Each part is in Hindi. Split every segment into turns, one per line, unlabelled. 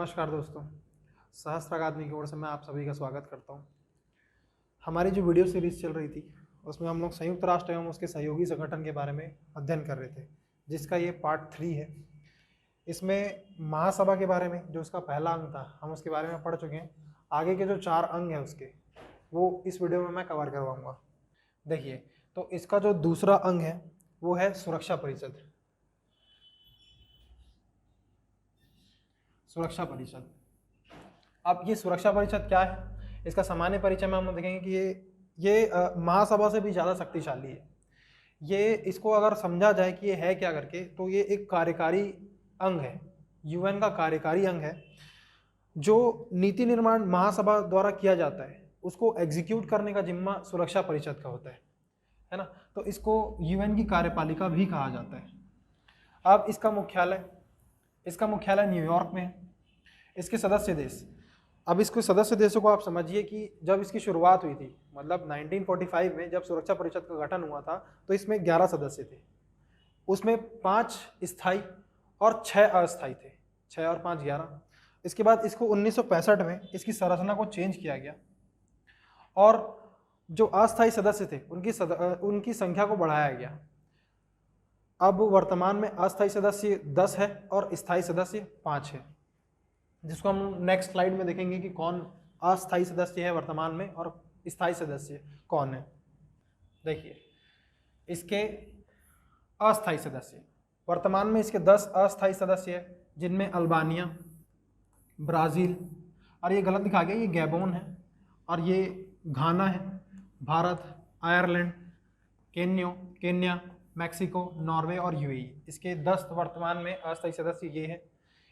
नमस्कार दोस्तों, सहस्त्र अकादमी की ओर से मैं आप सभी का स्वागत करता हूं। हमारी जो वीडियो सीरीज चल रही थी उसमें हम लोग संयुक्त राष्ट्र एवं उसके सहयोगी संगठन के बारे में अध्ययन कर रहे थे, जिसका ये पार्ट 3 है। इसमें महासभा के बारे में जो उसका पहला अंग था हम उसके बारे में पढ़ चुके हैं। आगे के जो 4 अंग हैं उसके वो इस वीडियो में मैं कवर करवाऊँगा। देखिए, तो इसका जो दूसरा अंग है वो है सुरक्षा परिषद। सुरक्षा परिषद, अब ये सुरक्षा परिषद क्या है, इसका सामान्य परिचय में हम लोग देखेंगे कि ये महासभा से भी ज़्यादा शक्तिशाली है। ये इसको अगर समझा जाए कि ये है क्या करके, तो ये एक कार्यकारी अंग है, यूएन का कार्यकारी अंग है। जो नीति निर्माण महासभा द्वारा किया जाता है उसको एग्जीक्यूट करने का जिम्मा सुरक्षा परिषद का होता है ना। तो इसको यूएन की कार्यपालिका भी कहा जाता है। अब इसका मुख्यालय न्यूयॉर्क में है। इसके सदस्य देश, अब इसके सदस्य देशों को आप समझिए कि जब इसकी शुरुआत हुई थी, मतलब 1945 में जब सुरक्षा परिषद का गठन हुआ था, तो इसमें 11 सदस्य थे। उसमें 5 स्थायी और 6 अस्थायी थे। 6 और 5 11। इसके बाद इसको 1965 में इसकी संरचना को चेंज किया गया और जो अस्थायी सदस्य थे उनकी संख्या को बढ़ाया गया। अब वर्तमान में अस्थायी सदस्य 10 है और स्थायी सदस्य 5 है, जिसको हम नेक्स्ट स्लाइड में देखेंगे कि कौन अस्थायी सदस्य है वर्तमान में और स्थायी सदस्य कौन है। देखिए, इसके अस्थायी सदस्य वर्तमान में इसके 10 अस्थायी सदस्य है, जिनमें अल्बानिया, ब्राज़ील, और ये गलत लिखा गया, ये गैबोन है, और ये घाना है, Bharat, Ireland, Kenya, Mexico, Norway और यूएई। इसके 10 वर्तमान में अस्थायी सदस्य ये है।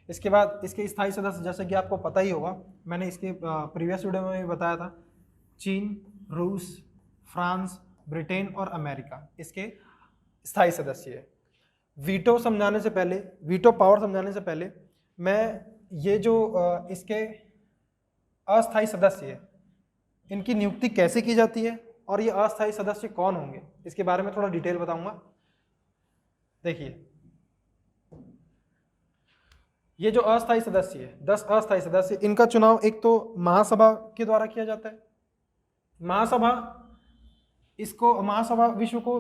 इसके बाद इसके स्थायी सदस्य, जैसे कि आपको पता ही होगा, मैंने इसके प्रीवियस वीडियो में भी बताया था, चीन, रूस, फ्रांस, ब्रिटेन और अमेरिका इसके स्थायी सदस्य है। वीटो पावर समझाने से पहले मैं ये जो इसके अस्थायी सदस्य है इनकी नियुक्ति कैसे की जाती है और ये अस्थायी सदस्य कौन होंगे इसके बारे में थोड़ा डिटेल बताऊंगा। देखिए, ये जो अस्थायी सदस्य है, 10 अस्थायी सदस्य, इनका चुनाव एक तो महासभा के द्वारा किया जाता है। महासभा विश्व को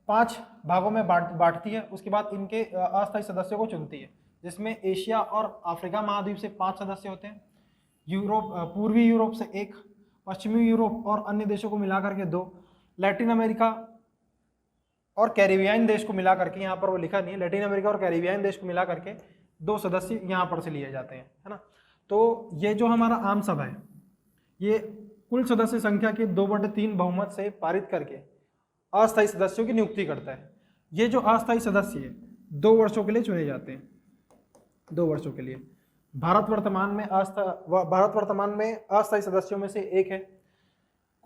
5 भागों में बांटती है। उसके बाद इनके अस्थायी सदस्यों को चुनती है, जिसमें एशिया और अफ्रीका महाद्वीप से 5 सदस्य होते हैं, पूर्वी यूरोप से 1, पश्चिमी यूरोप और अन्य देशों को मिलाकर के 2, लैटिन अमेरिका और कैरिबियन देश को मिला करके, यहाँ पर वो लिखा नहीं है, लैटिन अमेरिका और कैरिबियन देश को मिला करके 2 सदस्य यहाँ पर से लिए जाते हैं, है ना। तो ये जो हमारा आम सभा है, ये कुल सदस्य संख्या के 2/3 बहुमत से पारित करके अस्थायी सदस्यों की नियुक्ति करता है। ये जो अस्थायी सदस्य है 2 वर्षों के लिए चुने जाते हैं, 2 वर्षों के लिए। भारत वर्तमान में अस्थायी सदस्यों में से एक है।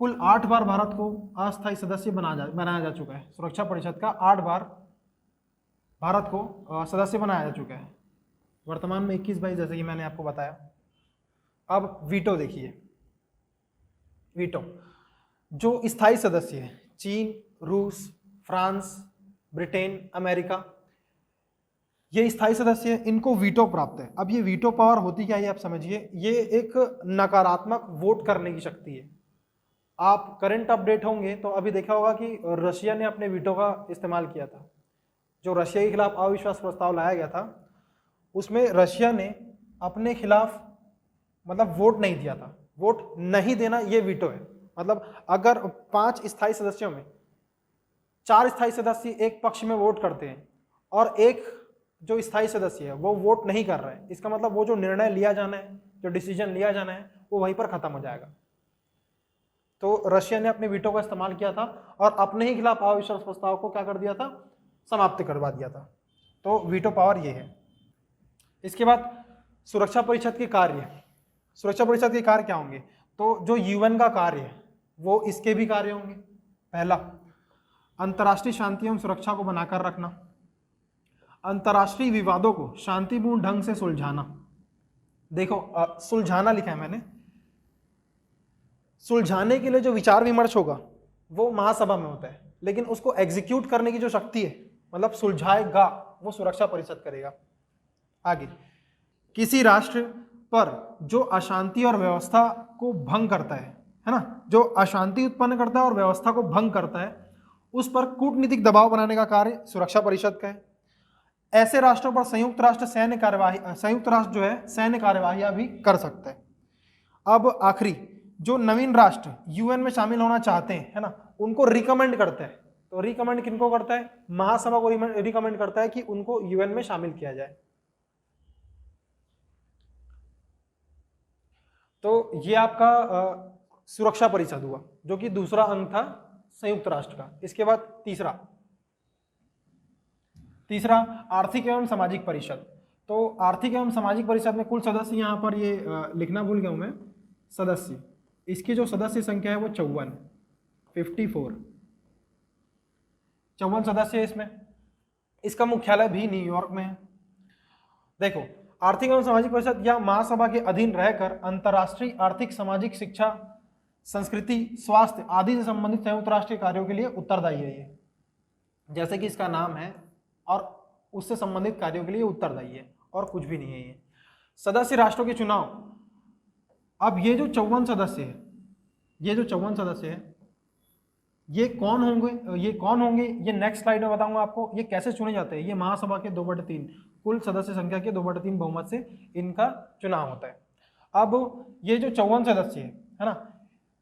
कुल 8 बार भारत को अस्थायी सदस्य बनाया जा चुका है। सुरक्षा परिषद का 8 बार भारत को सदस्य बनाया जा चुका है। वर्तमान में 21 बाई, जैसे कि मैंने आपको बताया। अब वीटो देखिए, वीटो जो स्थायी सदस्य है, चीन, रूस, फ्रांस, ब्रिटेन, अमेरिका, ये स्थायी सदस्य है, इनको वीटो प्राप्त है। अब ये वीटो पावर होती क्या है आप समझिए, ये एक नकारात्मक वोट करने की शक्ति है। आप करंट अपडेट होंगे तो अभी देखा होगा कि रशिया ने अपने वीटो का इस्तेमाल किया था। जो रशिया के खिलाफ अविश्वास प्रस्ताव लाया गया था उसमें रशिया ने अपने खिलाफ मतलब वोट नहीं दिया था। वोट नहीं देना ये वीटो है। मतलब अगर 5 स्थायी सदस्यों में 4 स्थायी सदस्य एक पक्ष में वोट करते हैं और एक जो स्थायी सदस्य है वो वोट नहीं कर रहा है, इसका मतलब वो जो निर्णय लिया जाना है, जो डिसीजन लिया जाना है, वो वहीं पर खत्म हो जाएगा। तो रशिया ने अपने वीटो का इस्तेमाल किया था और अपने ही खिलाफ अविश्वास प्रस्ताव को क्या कर दिया था, समाप्त करवा दिया था। तो वीटो पावर ये है। इसके बाद सुरक्षा परिषद के कार्य क्या होंगे, तो जो यूएन का कार्य है वो इसके भी कार्य होंगे। पहला, अंतर्राष्ट्रीय शांति एवं सुरक्षा को बनाकर रखना, अंतर्राष्ट्रीय विवादों को शांतिपूर्ण ढंग से सुलझाना। देखो, सुलझाना लिखा है मैंने। सुलझाने के लिए जो विचार विमर्श होगा वो महासभा में होता है, लेकिन उसको एग्जीक्यूट करने की जो शक्ति है, मतलब सुलझाएगा, वो सुरक्षा परिषद करेगा। आगे, किसी राष्ट्र पर जो अशांति और व्यवस्था को भंग करता है ना, जो अशांति उत्पन्न करता है और व्यवस्था को भंग करता है, उस पर कूटनीतिक दबाव बनाने का कार्य सुरक्षा परिषद का है। ऐसे राष्ट्रों पर संयुक्त राष्ट्र जो है सैन्य कार्यवाही भी कर सकता है। अब आखिरी, जो नवीन राष्ट्र यूएन में शामिल होना चाहते हैं, है ना, उनको रिकमेंड करता है। तो रिकमेंड किनको करता है? महासभा को रिकमेंड करता है कि उनको यूएन में शामिल किया जाए। तो ये आपका सुरक्षा परिषद हुआ, जो कि दूसरा अंग था संयुक्त राष्ट्र का। इसके बाद तीसरा आर्थिक एवं सामाजिक परिषद। तो आर्थिक एवं सामाजिक परिषद में कुल सदस्य, यहाँ पर ये लिखना भूल गया हूं मैं, सदस्य, इसकी जो सदस्य संख्या है वो 54 सदस्य है इसमें। इसका मुख्यालय भी न्यूयॉर्क में है। देखो, आर्थिक एवं सामाजिक परिषद या महासभा के अधीन रहकर अंतर्राष्ट्रीय आर्थिक, सामाजिक, शिक्षा, संस्कृति, स्वास्थ्य आदि से संबंधित संयुक्त राष्ट्रीय कार्यों के लिए उत्तरदायी है ये, जैसे कि इसका नाम है, और उससे संबंधित कार्यों के लिए उत्तरदायी है, और कुछ भी नहीं है ये। सदस्य राष्ट्रों के चुनाव। अब ये जो 54 सदस्य है, ये कौन होंगे ये नेक्स्ट स्लाइड में बताऊंगा आपको। ये कैसे चुने जाते हैं? ये महासभा के 2/3 कुल सदस्य संख्या के 2/3 बहुमत से इनका चुनाव होता है। अब ये जो 54 सदस्य है ना,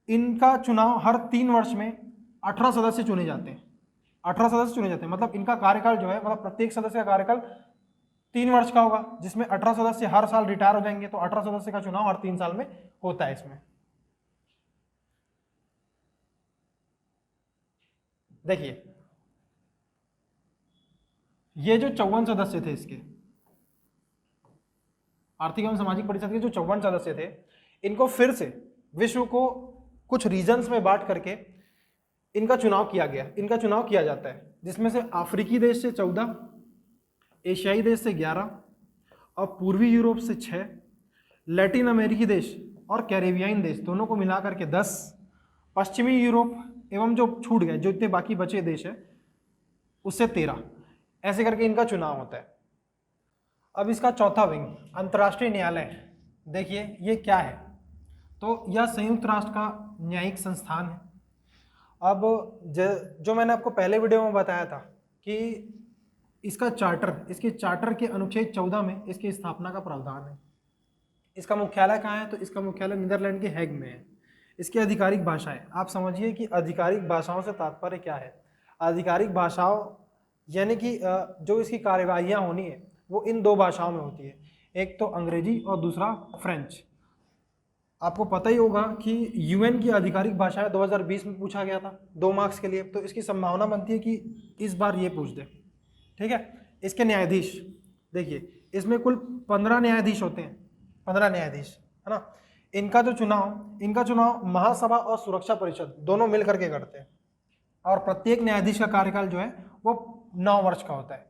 इनका चुनाव हर 3 वर्ष में 18 सदस्य चुने जाते हैं। 18 सदस्य चुने जाते हैं, मतलब इनका कार्यकाल जो है, मतलब प्रत्येक सदस्य का कार्यकाल 3 वर्ष का होगा, जिसमें 18 सदस्य हर साल रिटायर हो जाएंगे। तो 18 सदस्य का चुनाव हर 3 साल में होता है इसमें। देखिए, ये जो 54 सदस्य थे इसके, आर्थिक एवं सामाजिक परिषद के जो 54 सदस्य थे, इनको फिर से विश्व को कुछ रीजन्स में बांट करके इनका चुनाव किया जाता है, जिसमें से अफ्रीकी देश से 14, एशियाई देश से 11 और पूर्वी यूरोप से 6, लैटिन अमेरिकी देश और कैरेबियाई देश दोनों को मिलाकर के 10, पश्चिमी यूरोप एवं जो छूट गए, जो इतने बाकी बचे देश है, उससे 13, ऐसे करके इनका चुनाव होता है। अब इसका चौथा विंग, अंतर्राष्ट्रीय न्यायालय। देखिए ये क्या है? तो यह संयुक्त राष्ट्र का न्यायिक संस्थान है। अब जो मैंने आपको पहले वीडियो में बताया था कि इसके चार्टर के अनुच्छेद 14 में इसकी स्थापना का प्रावधान है। इसका मुख्यालय कहाँ है? तो इसका मुख्यालय नीदरलैंड के हैग में है। इसकी आधिकारिक भाषाएं, आप समझिए कि आधिकारिक भाषाओं से तात्पर्य क्या है। आधिकारिक भाषाओं यानी कि जो इसकी कार्यवाहियाँ होनी है वो इन 2 भाषाओं में होती है, एक तो अंग्रेजी और दूसरा फ्रेंच। आपको पता ही होगा कि यूएन की आधिकारिक भाषा 2020 में पूछा गया था 2 मार्क्स के लिए, तो इसकी संभावना बनती है कि इस बार ये पूछ दे। ठीक है। इसके न्यायाधीश, देखिए इसमें कुल 15 न्यायाधीश होते हैं, 15 न्यायाधीश, है ना। इनका चुनाव महासभा और सुरक्षा परिषद दोनों मिल करके करते हैं, और प्रत्येक न्यायाधीश का कार्यकाल जो है वो 9 वर्ष का होता है।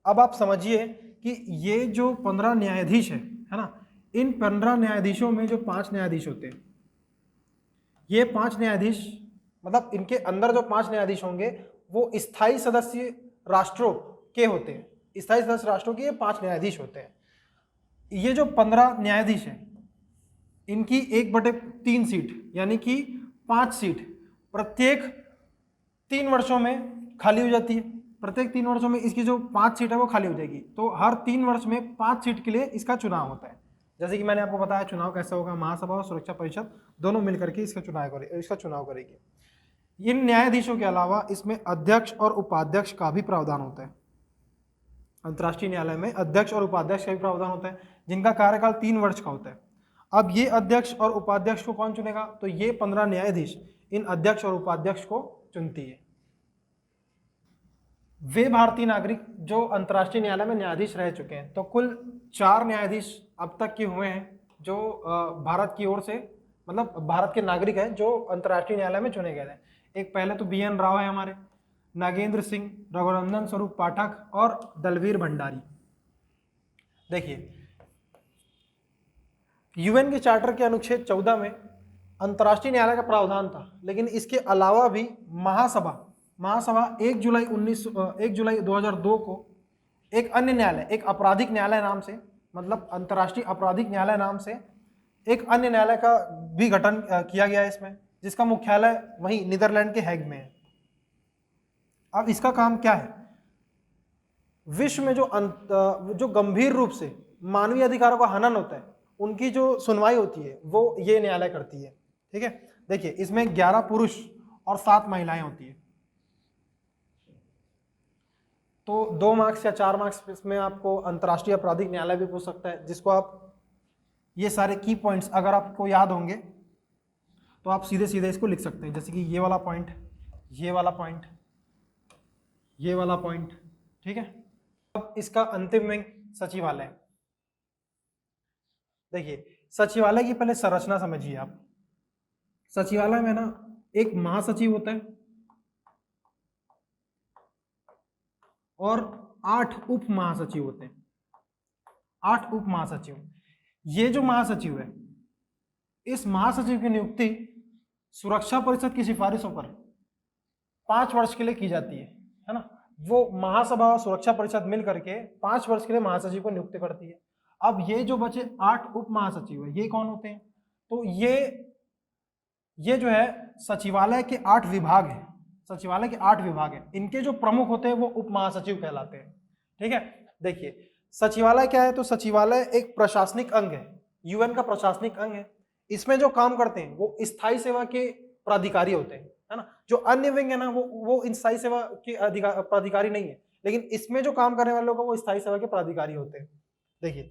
अब आप समझिए कि ये जो 15 न्यायाधीश है ना, इन 15 न्यायाधीशों में जो 5 न्यायाधीश होते हैं, ये 5 न्यायाधीश, मतलब इनके अंदर जो 5 न्यायाधीश होंगे वो स्थायी सदस्य राष्ट्रों के होते हैं। स्थायी सदस्य राष्ट्रों के ये 5 न्यायाधीश होते हैं। ये जो 15 न्यायाधीश हैं, इनकी 1/3 सीट यानी कि 5 सीट प्रत्येक 3 वर्षों में खाली हो जाती है। प्रत्येक 3 वर्षों में इसकी जो 5 सीट है वो खाली हो जाएगी। तो हर 3 वर्ष में 5 सीट के लिए इसका चुनाव होता है। जैसे कि मैंने आपको बताया चुनाव कैसे होगा, महासभा और सुरक्षा परिषद दोनों मिलकर के इसका चुनाव करेगी। इन न्यायाधीशों के अलावा इसमें अध्यक्ष और उपाध्यक्ष का भी प्रावधान होता है। अंतर्राष्ट्रीय न्यायालय में अध्यक्ष और उपाध्यक्ष का भी प्रावधान होता है, जिनका कार्यकाल 3 वर्ष का होता है। अब ये अध्यक्ष और उपाध्यक्ष को कौन चुनेगा? तो ये 15 न्यायाधीश इन अध्यक्ष और उपाध्यक्ष को चुनती है। वे भारतीय नागरिक जो अंतर्राष्ट्रीय न्यायालय में न्यायाधीश रह चुके हैं, तो कुल 4 न्यायाधीश अब तक के हुए हैं जो भारत की ओर से, मतलब भारत के नागरिक हैं जो अंतर्राष्ट्रीय न्यायालय में चुने गए थे। एक पहले तो BN राव है हमारे, नागेंद्र सिंह, रघुनंदन स्वरूप पाठक और दलवीर भंडारी। देखिए यूएन के चार्टर के अनुच्छेद 14 में अंतर्राष्ट्रीय न्यायालय का प्रावधान था, लेकिन इसके अलावा भी महासभा 1 जुलाई 2002 को एक अन्य न्यायालय, एक आपराधिक न्यायालय नाम से मतलब अंतर्राष्ट्रीय आपराधिक न्यायालय नाम से एक अन्य न्यायालय का भी गठन किया गया है इसमें, जिसका मुख्यालय वहीं नीदरलैंड के हैग में है। अब इसका काम क्या है? विश्व में जो गंभीर रूप से मानवीय अधिकारों का हनन होता है, उनकी जो सुनवाई होती है वो ये न्यायालय करती है। ठीक है, देखिए इसमें 11 पुरुष और 7 महिलाएं होती है। तो 2 मार्क्स या 4 मार्क्स इसमें आपको अंतर्राष्ट्रीय आपराधिक न्यायालय भी पूछ सकता है, जिसको आप ये सारे की पॉइंट्स अगर आपको याद होंगे तो आप सीधे सीधे इसको लिख सकते हैं, जैसे कि ये वाला पॉइंट, ये वाला पॉइंट, ये वाला पॉइंट। ठीक है, अब इसका अंतिम विंग सचिवालय। देखिए सचिवालय की पहले संरचना समझिए आप। सचिवालय में ना एक महासचिव होता है और 8 उप महासचिव होते हैं। 8 उप महासचिव। ये जो महासचिव है, इस महासचिव की नियुक्ति सुरक्षा परिषद की सिफारिशों पर 5 वर्ष के लिए की जाती है ना। वो महासभा और सुरक्षा परिषद मिल करके 5 वर्ष के लिए महासचिव को नियुक्त करती है। अब ये जो बचे 8 उप महासचिव है, ये कौन होते हैं? तो ये जो है सचिवालय के 8 विभाग हैं। सचिवालय के 8 विभाग हैं, इनके जो प्रमुख होते हैं वो उप महासचिव कहलाते हैं। ठीक है, देखिए सचिवालय क्या है? तो सचिवालय एक प्रशासनिक अंग है, यूएन का प्रशासनिक अंग है। इसमें जो काम करते हैं वो स्थायी सेवा के प्राधिकारी होते हैं, है ना। जो अन्य विंग है ना वो स्थायी सेवा के प्राधिकारी नहीं है, लेकिन इसमें जो काम करने वाले लोग वो स्थायी सेवा के प्राधिकारी होते हैं। देखिए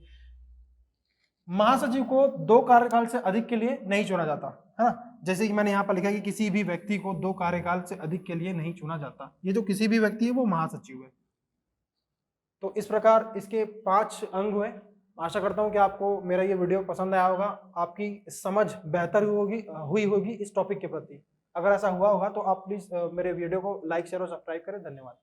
महासचिव को 2 कार्यकाल से अधिक के लिए नहीं चुना जाता, है ना। जैसे कि मैंने यहाँ पर लिखा कि किसी भी व्यक्ति को 2 कार्यकाल से अधिक के लिए नहीं चुना जाता। ये जो किसी भी व्यक्ति है वो महासचिव है। तो इस प्रकार इसके 5 अंग हुए। आशा करता हूँ कि आपको मेरा ये वीडियो पसंद आया होगा, आपकी समझ बेहतर हुई होगी इस टॉपिक के प्रति। अगर ऐसा हुआ होगा तो आप प्लीज मेरे वीडियो को लाइक शेयर और सब्सक्राइब करें। धन्यवाद।